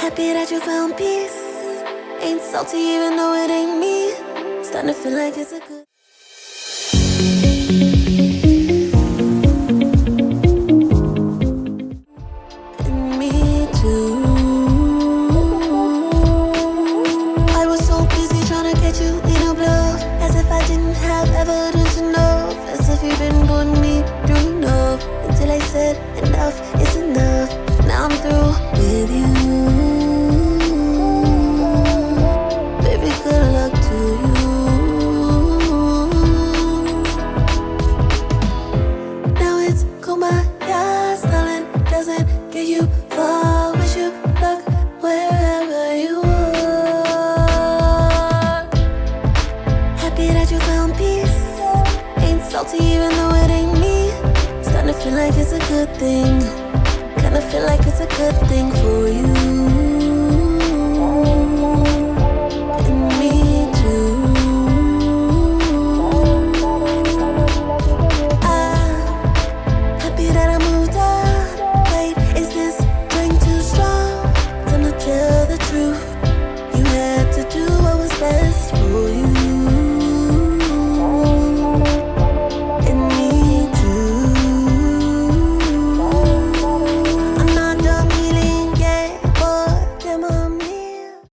Happy that you found peace. Ain't salty even though it ain't me. Starting to feel like it's a good. And me too. I was so busy trying to catch you in a bluff, as if I didn't have evidence enough, as if you've been putting me through enough, until I said enough is enough. Now I'm through with you. Baby, good luck to you. Now it's kumbaya, darling, doesn't get you far. Wish you luck wherever you are. Happy that you found peace. Ain't salty even though it ain't me. Starting to feel like it's a good thing. Kinda feel like it's a good thing.